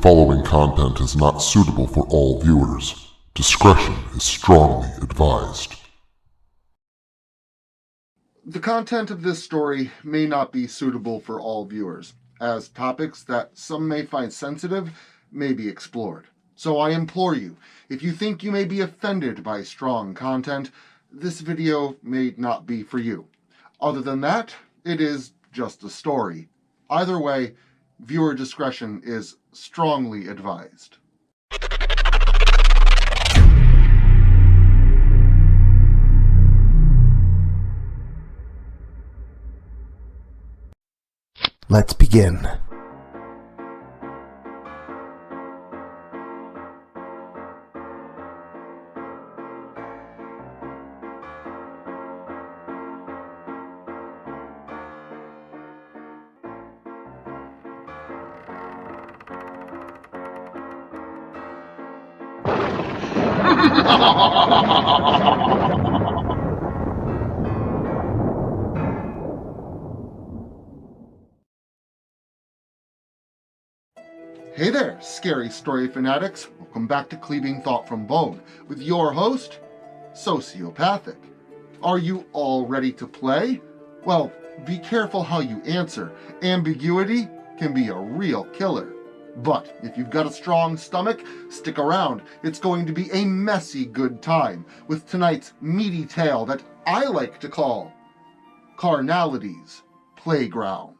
following content is not suitable for all viewers. Discretion is strongly advised. The content of this story may not be suitable for all viewers, as topics that some may find sensitive may be explored. So I implore you, if you think you may be offended by strong content, this video may not be for you. Other than that, it is just a story. Either way, viewer discretion is strongly advised. Let's begin. Hey there, scary story fanatics. Welcome back to Cleaving Thought from Bone with your host, Sociopathic. Are you all ready to play? Well, be careful how you answer. Ambiguity can be a real killer. But if you've got a strong stomach, stick around. It's going to be a messy good time with tonight's meaty tale that I like to call Carnality's Playground.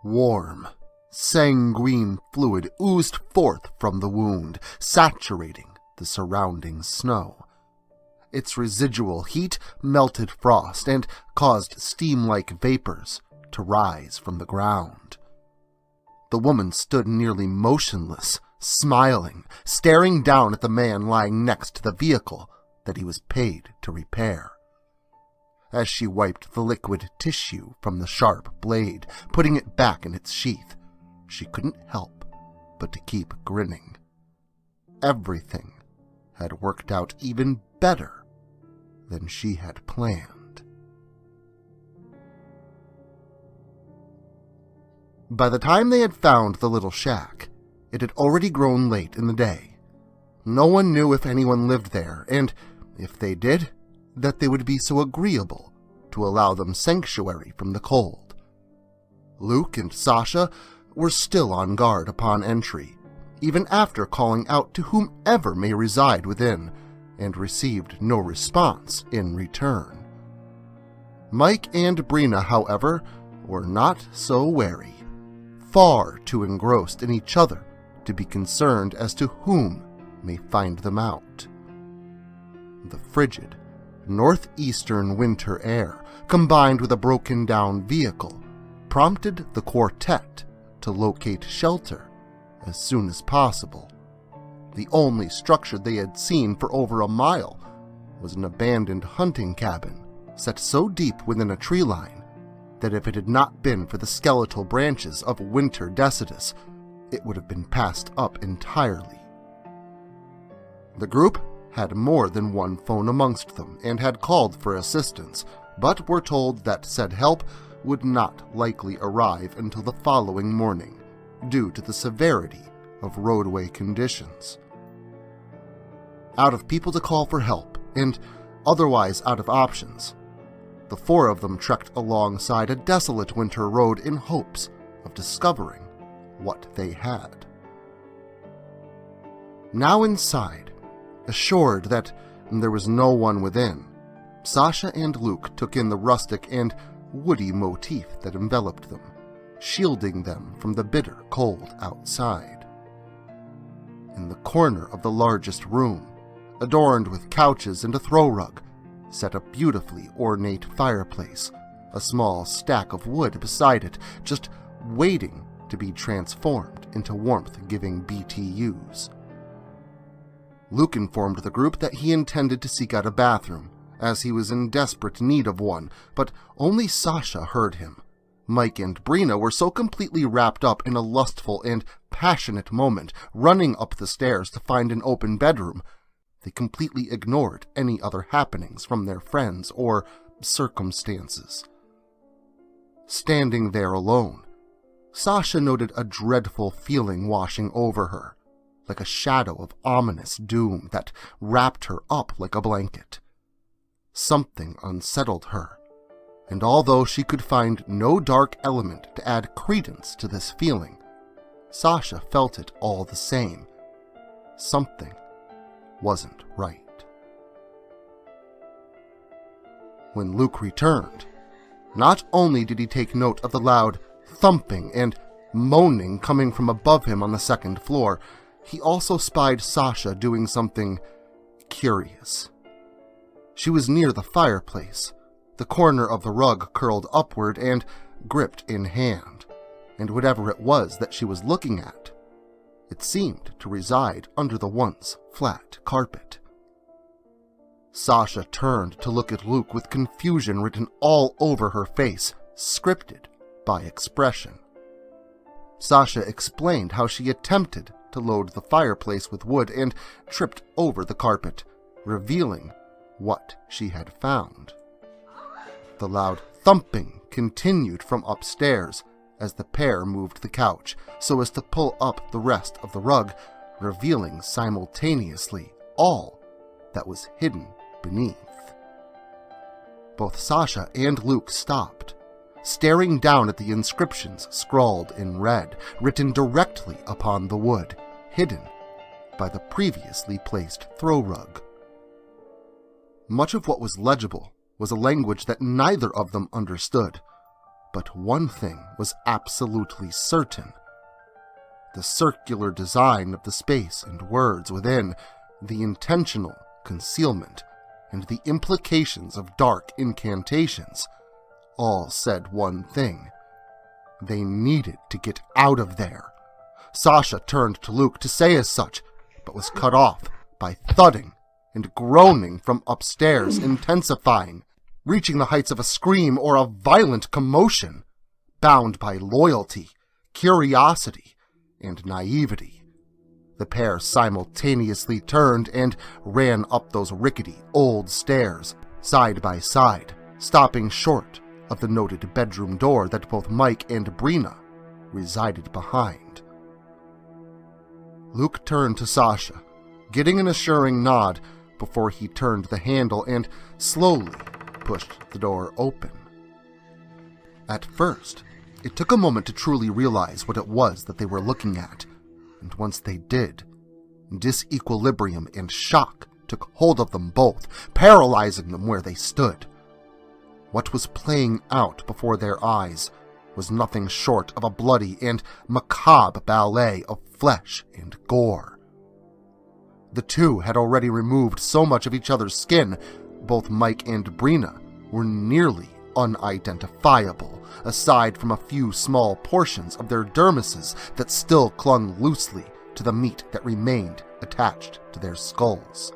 Warm, sanguine fluid oozed forth from the wound, saturating the surrounding snow. Its residual heat melted frost and caused steam-like vapors to rise from the ground. The woman stood nearly motionless, smiling, staring down at the man lying next to the vehicle that he was paid to repair. As she wiped the liquid tissue from the sharp blade, putting it back in its sheath, she couldn't help but to keep grinning. Everything had worked out even better than she had planned. By the time they had found the little shack, it had already grown late in the day. No one knew if anyone lived there, and if they did, that they would be so agreeable to allow them sanctuary from the cold. Luke and Sasha were still on guard upon entry, even after calling out to whomever may reside within, and received no response in return. Mike and Brina, however, were not so wary, far too engrossed in each other to be concerned as to whom may find them out. The frigid, northeastern winter air, combined with a broken-down vehicle, prompted the quartet to locate shelter as soon as possible. The only structure they had seen for over a mile was an abandoned hunting cabin set so deep within a tree line that if it had not been for the skeletal branches of winter decitus, it would have been passed up entirely. The group had more than one phone amongst them and had called for assistance, but were told that said help would not likely arrive until the following morning, due to the severity of roadway conditions. Out of people to call for help, and otherwise out of options, the four of them trekked alongside a desolate winter road in hopes of discovering what they had. Now inside, assured that there was no one within, Sasha and Luke took in the rustic and woody motif that enveloped them, shielding them from the bitter cold outside. In the corner of the largest room, adorned with couches and a throw rug, sat a beautifully ornate fireplace, a small stack of wood beside it, just waiting to be transformed into warmth-giving BTUs. Luke informed the group that he intended to seek out a bathroom, as he was in desperate need of one, but only Sasha heard him. Mike and Brina were so completely wrapped up in a lustful and passionate moment, running up the stairs to find an open bedroom, they completely ignored any other happenings from their friends or circumstances. Standing there alone, Sasha noted a dreadful feeling washing over her, like a shadow of ominous doom that wrapped her up like a blanket. Something unsettled her, and although she could find no dark element to add credence to this feeling, Sasha felt it all the same. Something wasn't right. When Luke returned, not only did he take note of the loud thumping and moaning coming from above him on the second floor, he also spied Sasha doing something curious. She was near the fireplace, the corner of the rug curled upward and gripped in hand, and whatever it was that she was looking at, it seemed to reside under the once flat carpet. Sasha turned to look at Luke with confusion written all over her face, scripted by expression. Sasha explained how she attempted to load the fireplace with wood and tripped over the carpet, revealing what she had found. The loud thumping continued from upstairs as the pair moved the couch so as to pull up the rest of the rug, revealing simultaneously all that was hidden beneath. Both Sasha and Luke stopped, staring down at the inscriptions scrawled in red, written directly upon the wood, hidden by the previously placed throw rug. Much of what was legible was a language that neither of them understood, but one thing was absolutely certain. The circular design of the space and words within, the intentional concealment, and the implications of dark incantations all said one thing. They needed to get out of there. Sasha turned to Luke to say as such, but was cut off by thudding and groaning from upstairs, intensifying, reaching the heights of a scream or a violent commotion, bound by loyalty, curiosity, and naivety. The pair simultaneously turned and ran up those rickety old stairs, side by side, stopping short of the noted bedroom door that both Mike and Brina resided behind. Luke turned to Sasha, getting an assuring nod before he turned the handle and slowly pushed the door open. At first, it took a moment to truly realize what it was that they were looking at, and once they did, disequilibrium and shock took hold of them both, paralyzing them where they stood. What was playing out before their eyes was nothing short of a bloody and macabre ballet of flesh and gore. The two had already removed so much of each other's skin, both Mike and Brina were nearly unidentifiable, aside from a few small portions of their dermises that still clung loosely to the meat that remained attached to their skulls.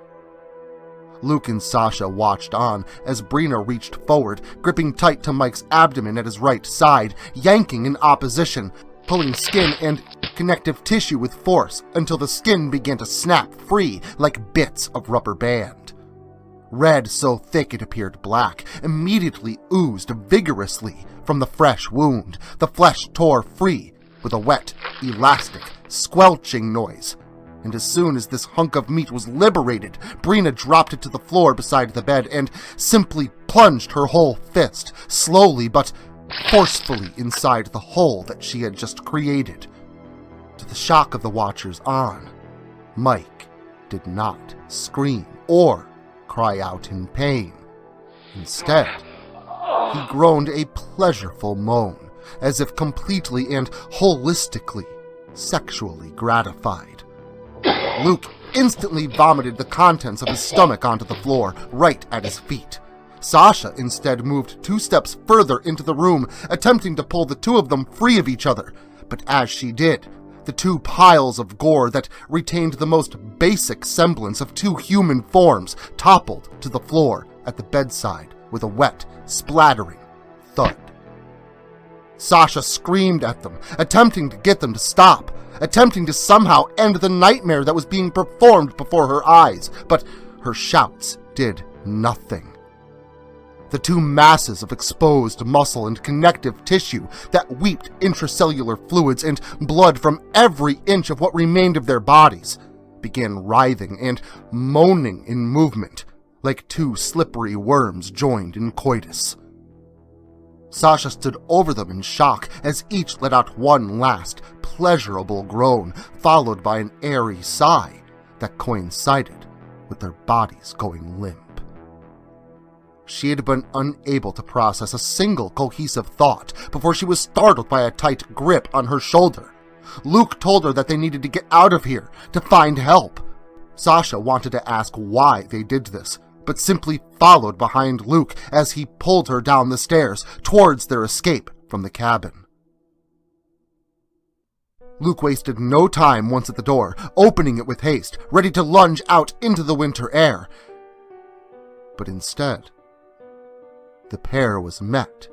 Luke and Sasha watched on as Brina reached forward, gripping tight to Mike's abdomen at his right side, yanking in opposition, pulling skin and connective tissue with force until the skin began to snap free like bits of rubber band. Red so thick it appeared black immediately oozed vigorously from the fresh wound. The flesh tore free with a wet, elastic, squelching noise. And as soon as this hunk of meat was liberated, Brina dropped it to the floor beside the bed and simply plunged her whole fist, slowly but forcefully, inside the hole that she had just created. To the shock of the watchers on, Mike did not scream or cry out in pain. Instead, he groaned a pleasureful moan, as if completely and holistically sexually gratified. Luke instantly vomited the contents of his stomach onto the floor, right at his feet. Sasha instead moved 2 steps further into the room, attempting to pull the two of them free of each other. But as she did, the 2 piles of gore that retained the most basic semblance of 2 human forms toppled to the floor at the bedside with a wet, splattering thud. Sasha screamed at them, attempting to get them to stop, attempting to somehow end the nightmare that was being performed before her eyes, but her shouts did nothing. The two masses of exposed muscle and connective tissue that weeped intracellular fluids and blood from every inch of what remained of their bodies began writhing and moaning in movement like two slippery worms joined in coitus. Sasha stood over them in shock as each let out one last pleasurable groan, followed by an airy sigh that coincided with their bodies going limp. She had been unable to process a single cohesive thought before she was startled by a tight grip on her shoulder. Luke told her that they needed to get out of here, to find help. Sasha wanted to ask why they did this, but simply followed behind Luke as he pulled her down the stairs towards their escape from the cabin. Luke wasted no time once at the door, opening it with haste, ready to lunge out into the winter air. But instead, the pair was met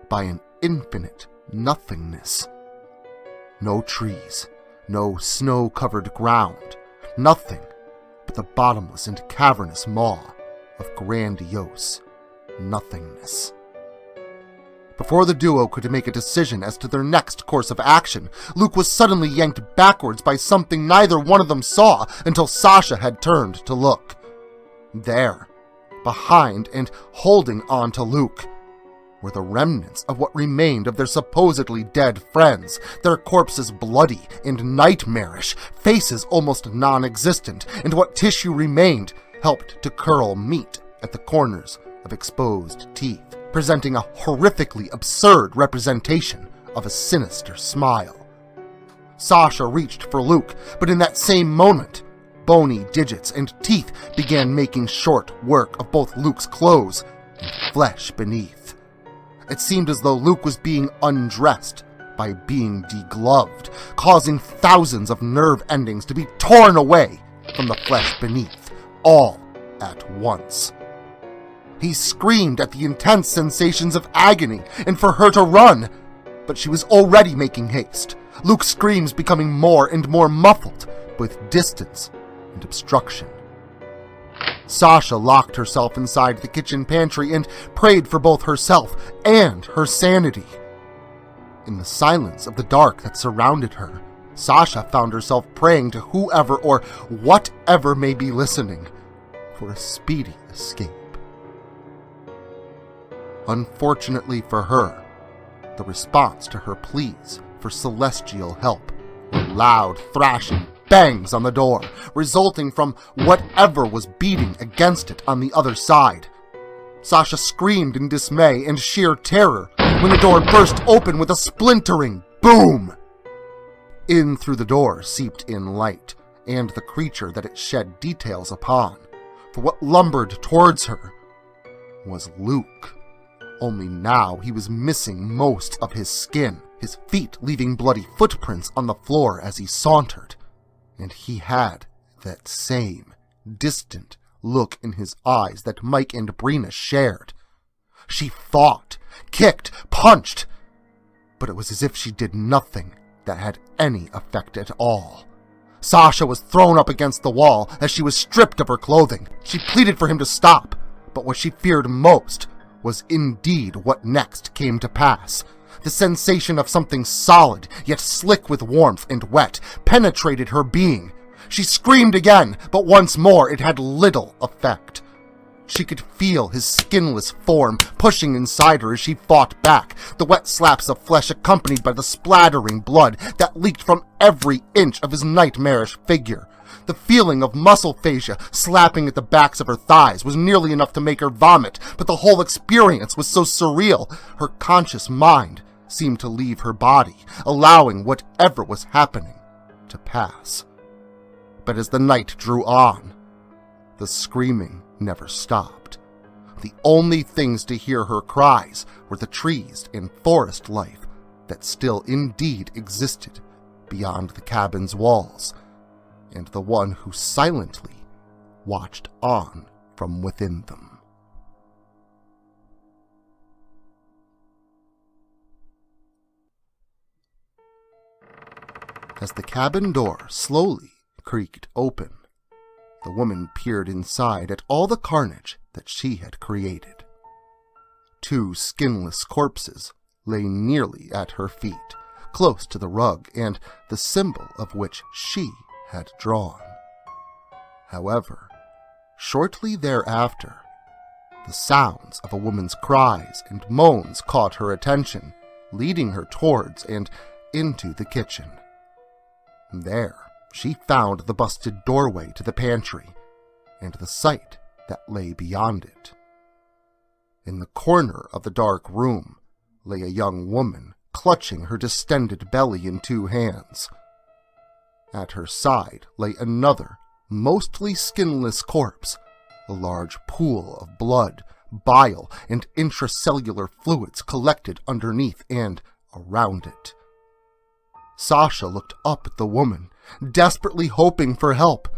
by an infinite nothingness. No trees, no snow-covered ground, nothing but the bottomless and cavernous maw of grandiose nothingness. Before the duo could make a decision as to their next course of action, Luke was suddenly yanked backwards by something neither one of them saw until Sasha had turned to look. There, behind and holding on to Luke, were the remnants of what remained of their supposedly dead friends, their corpses bloody and nightmarish, faces almost non-existent, and what tissue remained helped to curl meat at the corners of exposed teeth, presenting a horrifically absurd representation of a sinister smile. Sasha reached for Luke, but in that same moment, bony digits and teeth began making short work of both Luke's clothes and flesh beneath. It seemed as though Luke was being undressed by being degloved, causing thousands of nerve endings to be torn away from the flesh beneath, all at once. He screamed at the intense sensations of agony and for her to run, but she was already making haste, Luke's screams becoming more and more muffled with distance and obstruction. Sasha locked herself inside the kitchen pantry and prayed for both herself and her sanity. In the silence of the dark that surrounded her, Sasha found herself praying to whoever or whatever may be listening for a speedy escape. Unfortunately for her, the response to her pleas for celestial help were loud, thrashing bangs on the door, resulting from whatever was beating against it on the other side. Sasha screamed in dismay and sheer terror when the door burst open with a splintering boom. In through the door seeped in light, and the creature that it shed details upon, for what lumbered towards her was Luke. Only now he was missing most of his skin, his feet leaving bloody footprints on the floor as he sauntered. And he had that same distant look in his eyes that Mike and Brina shared. She fought, kicked, punched, but it was as if she did nothing that had any effect at all. Sasha was thrown up against the wall as she was stripped of her clothing. She pleaded for him to stop, but what she feared most was indeed what next came to pass. The sensation of something solid, yet slick with warmth and wet, penetrated her being. She screamed again, but once more it had little effect. She could feel his skinless form pushing inside her as she fought back, the wet slaps of flesh accompanied by the splattering blood that leaked from every inch of his nightmarish figure. The feeling of muscle fascia slapping at the backs of her thighs was nearly enough to make her vomit, but the whole experience was so surreal, her conscious mind seemed to leave her body, allowing whatever was happening to pass. But as the night drew on, the screaming never stopped. The only things to hear her cries were the trees and forest life that still indeed existed beyond the cabin's walls, and the one who silently watched on from within them. As the cabin door slowly creaked open, the woman peered inside at all the carnage that she had created. 2 skinless corpses lay nearly at her feet, close to the rug and the symbol of which she had drawn. However, shortly thereafter, the sounds of a woman's cries and moans caught her attention, leading her towards and into the kitchen. There, she found the busted doorway to the pantry and the sight that lay beyond it. In the corner of the dark room lay a young woman clutching her distended belly in 2 hands. At her side lay another, mostly skinless corpse, a large pool of blood, bile, and intracellular fluids collected underneath and around it. Sasha looked up at the woman, desperately hoping for help,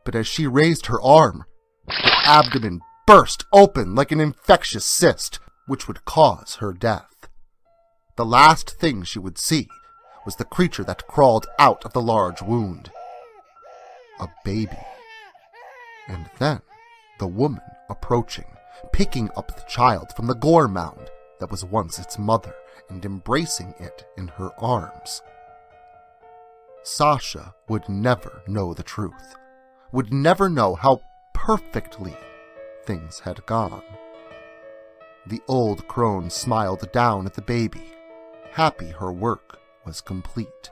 but as she raised her arm, her abdomen burst open like an infectious cyst, which would cause her death. The last thing she would see was the creature that crawled out of the large wound. A baby. And then the woman approaching, picking up the child from the gore mound that was once its mother and embracing it in her arms. Sasha would never know the truth, would never know how perfectly things had gone. The old crone smiled down at the baby, happy her work was complete.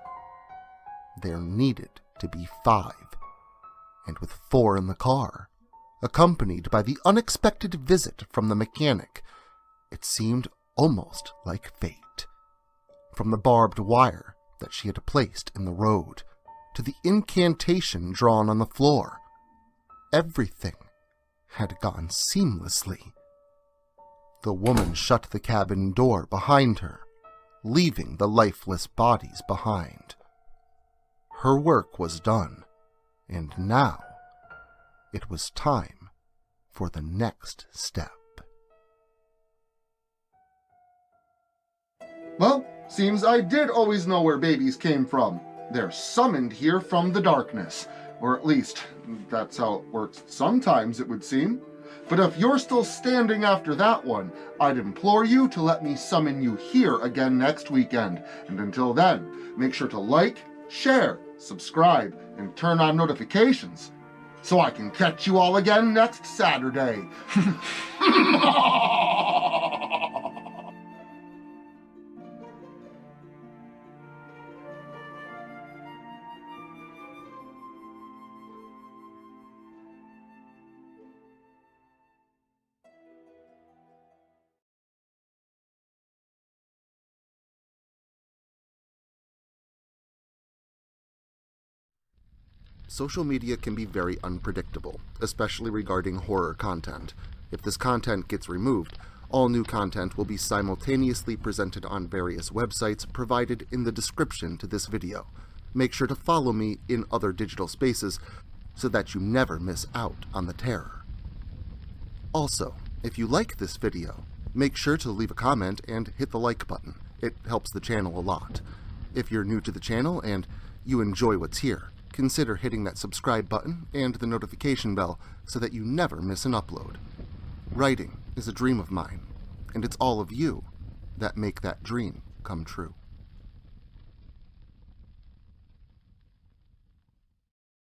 There needed to be 5, and with 4 in the car, accompanied by the unexpected visit from the mechanic, it seemed almost like fate. From the barbed wire that she had placed in the road, to the incantation drawn on the floor, everything had gone seamlessly. The woman shut the cabin door behind her, leaving the lifeless bodies behind. Her work was done, and now it was time for the next step. Well, seems I did always know where babies came from. They're summoned here from the darkness. Or at least, that's how it works sometimes, it would seem. But if you're still standing after that one, I'd implore you to let me summon you here again next weekend. And until then, make sure to like, share, subscribe, and turn on notifications so I can catch you all again next Saturday. Social media can be very unpredictable, especially regarding horror content. If this content gets removed, all new content will be simultaneously presented on various websites provided in the description to this video. Make sure to follow me in other digital spaces so that you never miss out on the terror. Also, if you like this video, make sure to leave a comment and hit the like button. It helps the channel a lot. If you're new to the channel and you enjoy what's here, consider hitting that subscribe button and the notification bell so that you never miss an upload. Writing is a dream of mine, and it's all of you that make that dream come true.